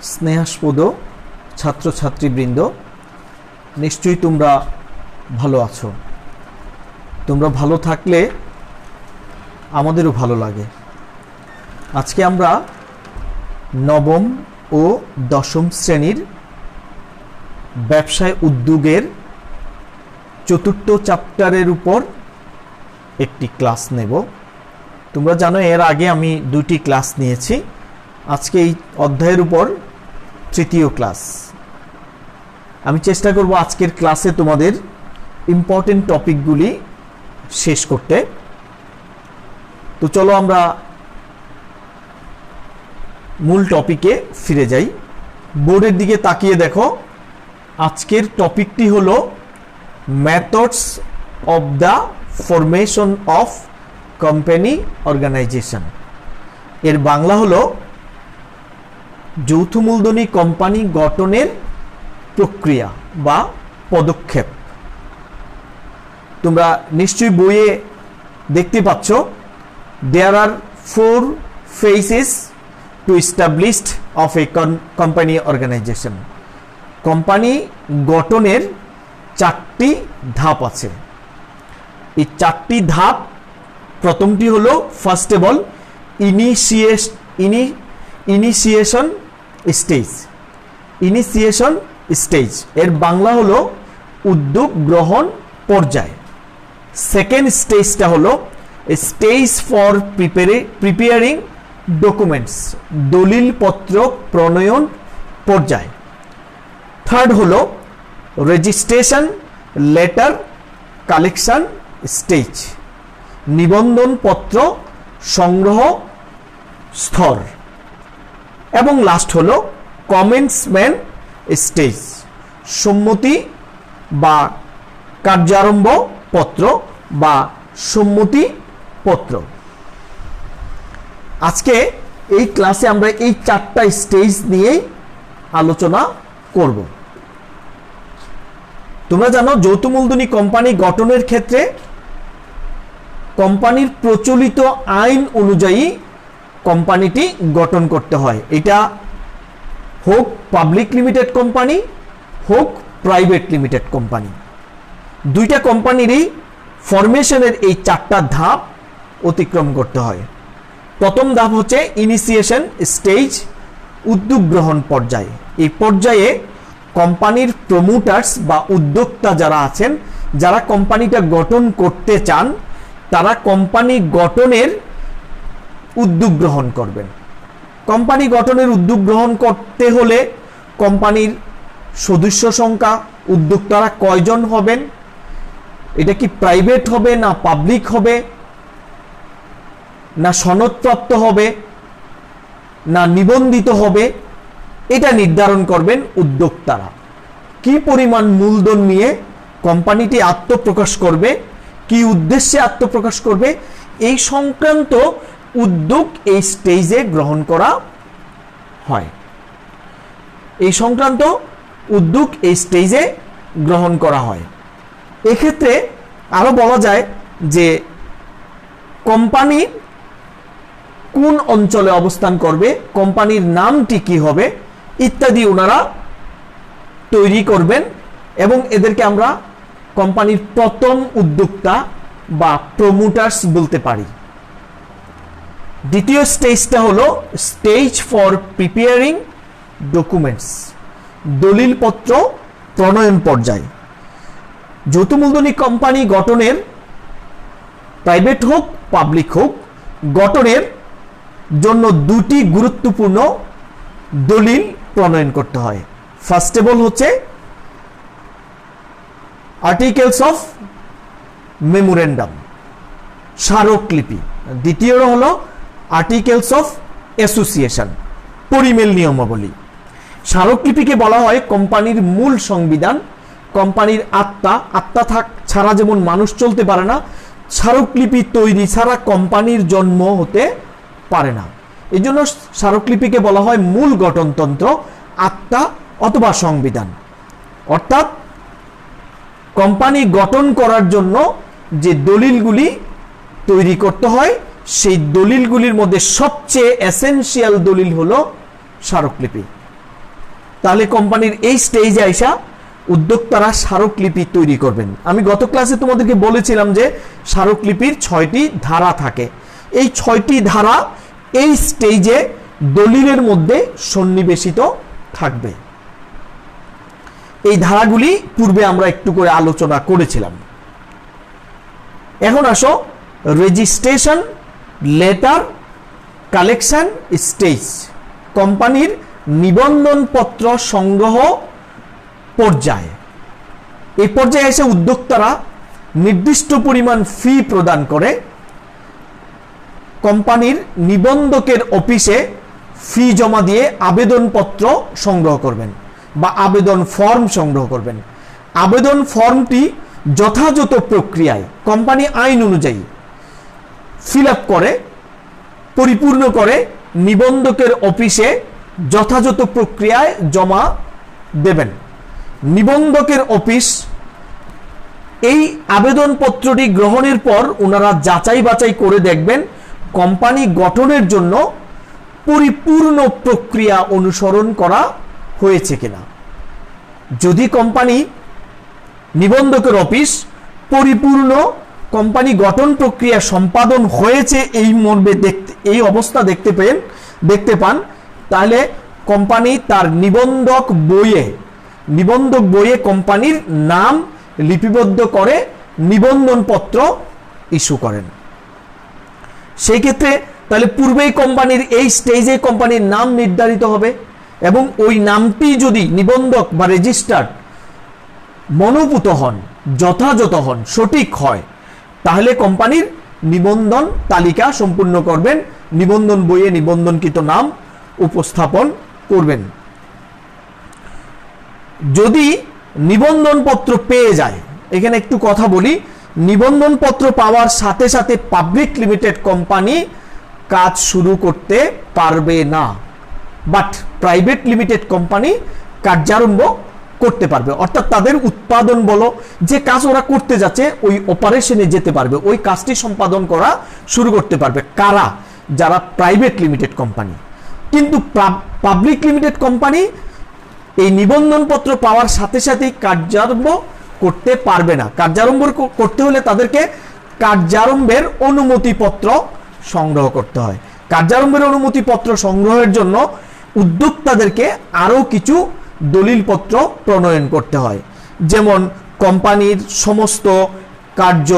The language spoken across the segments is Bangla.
স্নেহাস্পদ ছাত্রছাত্রীবৃন্দ, নিশ্চয়ই তোমরা ভালো আছো। তোমরা ভালো থাকলে আমাদেরও ভালো লাগে। আজকে আমরা নবম ও দশম শ্রেণীর ব্যবসায় উদ্যোগের চতুর্থ চ্যাপ্টারের উপর একটি ক্লাস নেব। তোমরা জানো এর আগে আমি দুটি ক্লাস নিয়েছি। আজকে এই অধ্যায়ের উপর তৃতীয় ক্লাস। আমি চেষ্টা করব আজকের ক্লাসে তোমাদের ইম্পর্টেন্ট টপিকগুলি শেষ করতে। তো চলো আমরা মূল টপিকে ফিরে যাই। বোর্ডের দিকে তাকিয়ে দেখো, আজকের টপিকটি হলো methods of the formation of company organisation. এর বাংলা হলো যৌথ মূলধনী কোম্পানি গঠনের প্রক্রিয়া বা পদক্ষেপ। তোমরা নিশ্চয়ই বইয়ে দেখতে পাচ্ছ, there are 4 phases to established of a company organisation. Company গঠনের 4টি ধাপ আছে। এই 4টি ধাপ, প্রথমটি হলো first of all initiation stage. Initiation stage এর বাংলা হলো উদ্যোগ গ্রহণ পর্যায়। সেকেন্ড স্টেজটা হলো স্টেজ ফর প্রিপেয়ারিং ডকুমেন্টস, দলিলপত্র প্রণয়ন পর্যায়। থার্ড হলো রেজিস্ট্রেশন লেটার কালেকশন স্টেজ, নিবন্ধন পত্র সংগ্রহ স্তর। এবং লাস্ট হলো কমেন্সমেন্ট স্টেজ, সম্মতি বা কার্যারম্ভ পত্র বা সম্মতি পত্র। আজকে এই ক্লাসে আমরা এই 4টা স্টেজ নিয়েই আলোচনা করব। তোমরা জানো যৌথ মূলধনী কোম্পানি গঠনের ক্ষেত্রে কোম্পানির প্রচলিত আইন অনুযায়ী কোম্পানিটি গঠন করতে হয়। এটা হোক পাবলিক লিমিটেড কোম্পানি, হোক প্রাইভেট লিমিটেড কোম্পানি, দুইটা কোম্পানিরই ফরমেশনের এই 4টা ধাপ অতিক্রম করতে হয়। প্রথম ধাপ হচ্ছে ইনিশিয়েশন স্টেজ, উদ্যোগ গ্রহণ পর্যায়ে। এই পর্যায়ে কোম্পানির প্রমোটার্স বা উদ্যোক্তা যারা আছেন, যারা কোম্পানিটা গঠন করতে চান, তারা কোম্পানি গঠনের উদ্যোগ গ্রহণ করবেন। কোম্পানি গঠনের উদ্যোগ গ্রহণ করতে হলে কোম্পানির সদস্য সংখ্যা, উদ্যোক্তারা কয়জন হবেন, এটা কি প্রাইভেট হবে না পাবলিক হবে, না সনদপ্রাপ্ত হবে না নিবন্ধিত হবে, এটা নির্ধারণ করবেন উদ্যোক্তারা। কি পরিমাণ মূলধন নিয়ে কোম্পানিটি আত্মপ্রকাশ করবে, কি উদ্দেশ্যে আত্মপ্রকাশ করবে, এই সংক্রান্ত উদ্যোগ এই স্টেজে গ্রহণ করা হয়। এই সংক্রান্ত উদ্যোগ এই স্টেজে গ্রহণ করা হয়। এক্ষেত্রে আরো বলা যায় যে কোম্পানি কোন অঞ্চলে অবস্থান করবে, কোম্পানির নামটি কি হবে ইত্যাদি ওনারা তৈরি করবেন এবং এদেরকে আমরা কোম্পানির প্রথম উদ্যোক্তা বা প্রমোটার্স বলতে পারি। দ্বিতীয় স্টেজটা হলো স্টেজ ফর প্রিপেয়ারিং ডকুমেন্টস, দলিলপত্র প্রণয়ন পর্যায়। যৌথ মূলধনী কোম্পানি গঠনের, প্রাইভেট হোক পাবলিক হোক, গঠনের জন্য 2টি গুরুত্বপূর্ণ দলিল প্রণয়ন করতে হয়। ফার্স্ট অফ অল হচ্ছে আর্টিকেলস অফ মেমোরেন্ডাম, স্মারকলিপি। দ্বিতীয় হলো আর্টিকেলস অফ অ্যাসোসিয়েশন, পরিমেল নিয়মাবলী। স্মারকলিপিকে বলা হয় কোম্পানির মূল সংবিধান, কোম্পানির আত্মা। আত্মা ছাড়া যেমন মানুষ চলতে পারে না, স্মারকলিপি তৈরি ছাড়া কোম্পানির জন্ম হতে পারে না। এই জন্য স্মারকলিপিকে বলা হয় মূল গঠনতন্ত্র, আত্মা অথবা সংবিধান। অর্থাৎ কোম্পানি গঠন করার জন্য যে দলিলগুলি তৈরি করতে হয়, সেই দলিলগুলির মধ্যে সবচেয়ে এসেনশিয়াল দলিল হলো স্মারকলিপি। তাহলে কোম্পানির এই স্টেজে আইসা উদ্যোক্তারা স্মারকলিপি তৈরি করবেন। আমি গত ক্লাসে তোমাদেরকে বলেছিলাম যে স্মারকলিপির 6টি ধারা থাকে। এই 6টি ধারা এই স্টেজে দলিলের মধ্যে সন্নিবেশিত থাকবে। এই ধারাগুলি পূর্বে আমরা একটু করে আলোচনা করেছিলাম। এখন আসো রেজিস্ট্রেশন, লেটার, কালেকশন স্টেজ, কোম্পানির নিবন্ধন পত্র সংগ্রহ পর্যায়ে। এই পর্যায়ে এসে উদ্যোক্তারা নির্দিষ্ট পরিমাণ ফি প্রদান করে কোম্পানির নিবন্ধকের অফিসে ফি জমা দিয়ে আবেদনপত্র সংগ্রহ করবেন বা আবেদন ফর্ম সংগ্রহ করবেন। আবেদন ফর্মটি যথাযথ প্রক্রিয়ায় কোম্পানি আইন অনুযায়ী ফিল আপ করে পরিপূর্ণ করে নিবন্ধকের অফিসে যথাযথ প্রক্রিয়ায় জমা দেবেন। নিবন্ধকের অফিস এই আবেদনপত্রটি গ্রহণের পর ওনারা যাচাই বাছাই করে দেখবেন কোম্পানি গঠনের জন্য পরিপূর্ণ প্রক্রিয়া অনুসরণ করা হয়েছে কিনা। যদি কোম্পানি নিবন্ধকের অফিস পরিপূর্ণ কোম্পানি গঠন প্রক্রিয়া সম্পাদন হয়েছে এই মর্মে এই অবস্থা দেখতে পান, তাহলে কোম্পানি তার নিবন্ধক বইয়ে কোম্পানির নাম লিপিবদ্ধ করে নিবন্ধন পত্র ইস্যু করেন। সেই ক্ষেত্রে তাহলে পূর্বেই কোম্পানির এই স্টেজে কোম্পানির নাম নির্ধারিত হবে এবং ওই নামটি যদি নিবন্ধক বা রেজিস্টার মনোভূত হন, যথাযথ হন, সঠিক হয়, তাহলে কোম্পানির নিবন্ধন তালিকা সম্পূর্ণ করবেন, নিবন্ধন বইয়ে নিবন্ধনকৃত নাম উপস্থাপন করবেন। যদি নিবন্ধন পত্র পেয়ে যায়, এখানে একটু কথা বলি, নিবন্ধন পত্র পাওয়ার সাথে সাথে পাবলিক লিমিটেড কোম্পানি কাজ শুরু করতে পারবে না, বাট প্রাইভেট লিমিটেড কোম্পানি কার্যারম্ভ করতে পারবে। অর্থাৎ তাদের উৎপাদন বলো, যে কাজ ওরা করতে যাচ্ছে ওই অপারেশনে যেতে পারবে, ওই কাজটি সম্পাদন করা শুরু করতে পারবে। কারা? যারা প্রাইভেট লিমিটেড কোম্পানি। কিন্তু পাবলিক লিমিটেড কোম্পানি এই নিবন্ধন পত্র পাওয়ার সাথে সাথেই কার্যারম্ভ করতে পারবে না। কার্যারম্ভ করতে হলে তাদেরকে কার্যারম্ভের অনুমতিপত্র সংগ্রহ করতে হয়। কার্যারম্ভের অনুমতিপত্র সংগ্রহের জন্য উদ্যোক্তাদেরকে আরও কিছু দলিলপত্র প্রণয়ন করতে হয়। যেমন কোম্পানির সমস্ত কার্য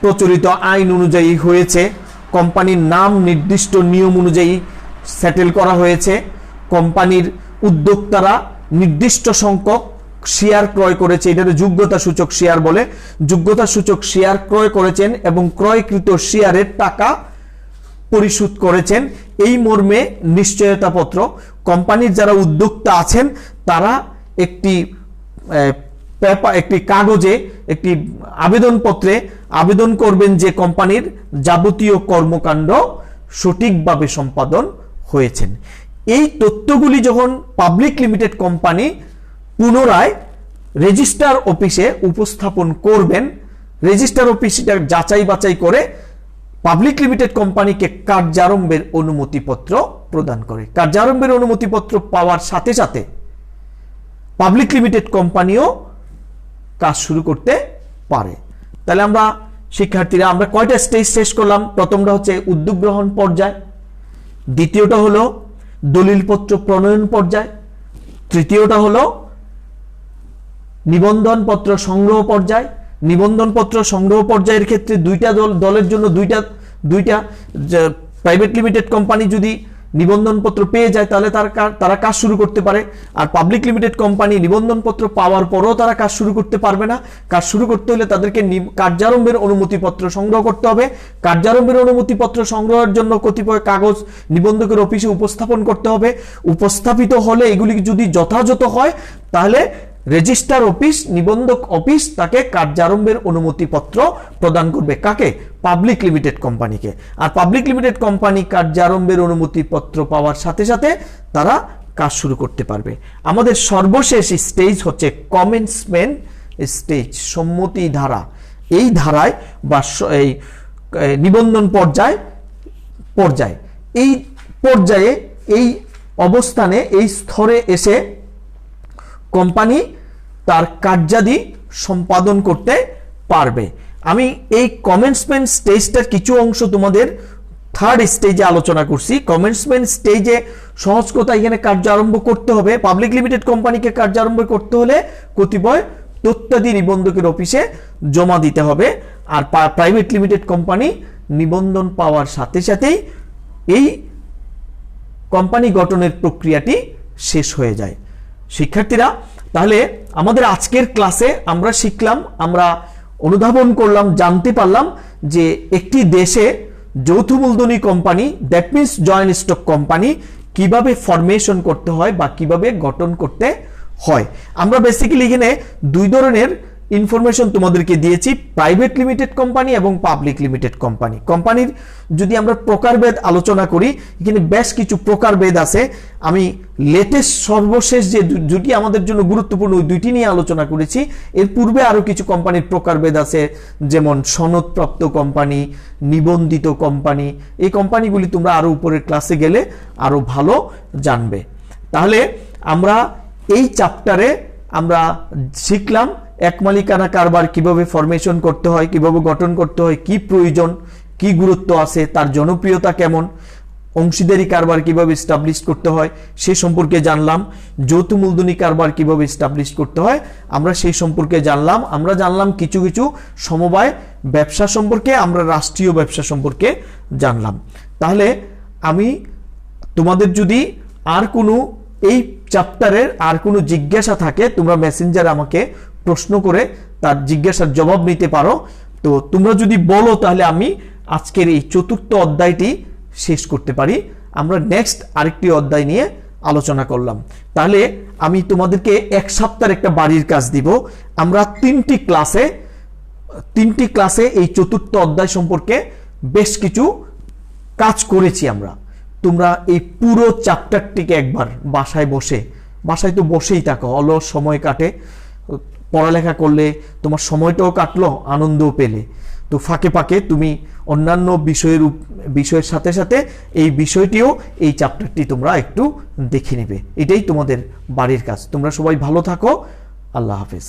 প্রচলিত আইন অনুযায়ী হয়েছে, কোম্পানির নাম নির্দিষ্ট নিয়ম অনুযায়ী সেটেল করা হয়েছে, কোম্পানির উদ্যোক্তারা নির্দিষ্ট সংখ্যক শেয়ার ক্রয় করেছে, এটা যোগ্যতা সূচক শেয়ার বলে, যোগ্যতা সূচক শেয়ার ক্রয় করেছেন এবং ক্রয়কৃত শেয়ারের টাকা পরিশোধ করেছেন, এই মর্মে নিশ্চয়তাপত্র। কোম্পানির যারা উদ্যোক্তা আছেন তারা একটি কাগজে একটি আবেদনপত্রে আবেদন করবেন যে কোম্পানির যাবতীয় কর্মকাণ্ড সঠিকভাবে সম্পাদন হয়েছেন। এই তথ্যগুলি যখন পাবলিক লিমিটেড কোম্পানি পুনরায় রেজিস্ট্রার অফিসে উপস্থাপন করবেন, রেজিস্ট্রার অফিস যাচাই বাছাই করে পাবলিক লিমিটেড কোম্পানিকে কার্যারম্ভের অনুমতিপত্র প্রদান করে। কার্যারম্ভের অনুমতিপত্র পাওয়ার সাথে সাথে পাবলিক লিমিটেড কোম্পানিও কাজ শুরু করতে পারে। তাহলে আমরা শিক্ষার্থীরা আমরা কয়টা স্টেজ শেষ করলাম? প্রথমটা হচ্ছে উদ্যোগ গ্রহণ পর্যায়, দ্বিতীয়টা হলো দলিলপত্র প্রণয়ন পর্যায়, তৃতীয়টা হলো নিবন্ধন পত্র সংগ্রহ পর্যায়। নিবন্ধন পত্র সংগ্রহ পর্যায়ের ক্ষেত্রে দুইটা দলের জন্য দুইটা প্রাইভেট লিমিটেড কোম্পানি যদি নিবন্ধন পত্র পেয়ে যায় তাহলে তারা কাজ শুরু করতে পারে, আর পাবলিক লিমিটেড কোম্পানি নিবন্ধন পত্র পাওয়ার পরও তারা কাজ শুরু করতে পারবে না। কাজ শুরু করতে হলে তাদেরকে কার্যারম্ভের অনুমতিপত্র সংগ্রহ করতে হবে। কার্যারম্ভের অনুমতিপত্র সংগ্রহের জন্য কতিপয় কাগজ নিবন্ধকের অফিসে উপস্থাপন করতে হবে। উপস্থাপিত হলে এগুলি যদি যথাযথ হয় তাহলে রেজিস্ট্রার অফিস, নিবন্ধক অফিস তাকে কার্যারম্ভের অনুমতিপত্র প্রদান করবে। কাকে? পাবলিক লিমিটেড কোম্পানিকে। আর পাবলিক লিমিটেড কোম্পানি কার্যারম্ভের অনুমতিপত্র পাওয়ার সাথে সাথে তারা কাজ শুরু করতে পারবে। আমাদের সর্বশেষ স্টেজ হচ্ছে কমেন্সমেন্ট স্টেজ, সম্মতি ধারা। এই ধারায় বা এই নিবন্ধন পর্যায়ে এই পর্যায়ে এই অবস্থানে এই স্তরে এসে কোম্পানি তার কার্যাদি সম্পাদন করতে পারবে। আমি এই কমেন্সমেন্ট স্টেজটার কিছু অংশ তোমাদের থার্ড স্টেজে আলোচনা করছি। কমেন্সমেন্ট স্টেজে সহজ কথা, এখানে কার্য আরম্ভ করতে হবে, পাবলিক লিমিটেড কোম্পানিকে কার্য আরম্ভ করতে হলে কতিপয় তথ্যাদি নিবন্ধকের অফিসে জমা দিতে হবে। আর প্রাইভেট লিমিটেড কোম্পানি নিবন্ধন পাওয়ার সাথে সাথেই এই কোম্পানি গঠনের প্রক্রিয়াটি শেষ হয়ে যায়। শিক্ষার্থীরা, তাহলে আমাদের আজকের ক্লাসে আমরা শিখলাম, আমরা অনুধাবন করলাম, জানতে পারলাম যে একটি দেশে যৌথ মূলধনী company, that means joint stock company কিভাবে ফরমেশন করতে হয় বা কিভাবে গঠন করতে হয়। আমরা বেসিক্যালি এখানে দুই ধরনের ইনফরমেশন তোমাদেরকে দিয়েছি, প্রাইভেট লিমিটেড কোম্পানি এবং পাবলিক লিমিটেড কোম্পানি। কোম্পানির যদি আমরা প্রকারভেদ আলোচনা করি, এখানে বেশ কিছু প্রকারভেদ আছে। আমি লেটেস্ট সর্বশেষ যে দুটি আমাদের জন্য গুরুত্বপূর্ণ ওই দুইটি নিয়ে আলোচনা করেছি। এর পূর্বে আরো কিছু কোম্পানির প্রকারভেদ আছে, যেমন সনদপ্রাপ্ত কোম্পানি, নিবন্ধিত কোম্পানি। এই কোম্পানিগুলি তোমরা আরো উপরের ক্লাসে গেলে আরো ভালো জানবে। তাহলে আমরা এই চ্যাপ্টারে আমরা শিখলাম এক মালিকানা কারবার কিভাবে ফরমেশন করতে হয়, কিভাবে গঠন করতে হয়, কি প্রয়োজন, কি গুরুত্ব আছে, তার জনপ্রিয়তা কেমন, অংশীদারি কারবার কিভাবে এস্টাবলিশ করতে হয় সে সম্পর্কে জানলাম, যৌথ মূলধনী কারবার কিভাবে এস্টাবলিশ করতে হয় আমরা সেই সম্পর্কে জানলাম। আমরা জানলাম কিছু কিছু সমবায় ব্যবসা সম্পর্কে, আমরা রাষ্ট্রীয় ব্যবসা সম্পর্কে জানলাম। তাহলে আমি তোমাদের যদি আর কোনো এই চ্যাপ্টারের আর কোনো জিজ্ঞাসা থাকে, তোমরা মেসেঞ্জার আমাকে প্রশ্ন করে তার জিজ্ঞাসার জবাব নিতে পারো। তো তোমরা যদি বলো তাহলে আমি আজকের এই চতুর্থ অধ্যায়টি শেষ করতে পারি। আমরা নেক্সট আরেকটি অধ্যায় নিয়ে আলোচনা করলাম। তাহলে আমি তোমাদেরকে এক সপ্তাহের একটা বাড়ির কাজ দিব। আমরা তিনটি ক্লাসে এই চতুর্থ অধ্যায় সম্পর্কে বেশ কিছু কাজ করেছি আমরা। তোমরা এই পুরো চ্যাপ্টারটিকে একবার বাসায় তো বসেই থাকো, অলস সময় কাটে, পড়ালেখা করলে তোমার সময়টাও কাটলো, আনন্দও পেলে। তো ফাঁকে ফাঁকে তুমি অন্যান্য বিষয়ের সাথে সাথে এই বিষয়টিও, এই চ্যাপ্টারটি তোমরা একটু দেখে নেবে। এটাই তোমাদের বাড়ির কাজ। তোমরা সবাই ভালো থাকো। আল্লাহ হাফেজ।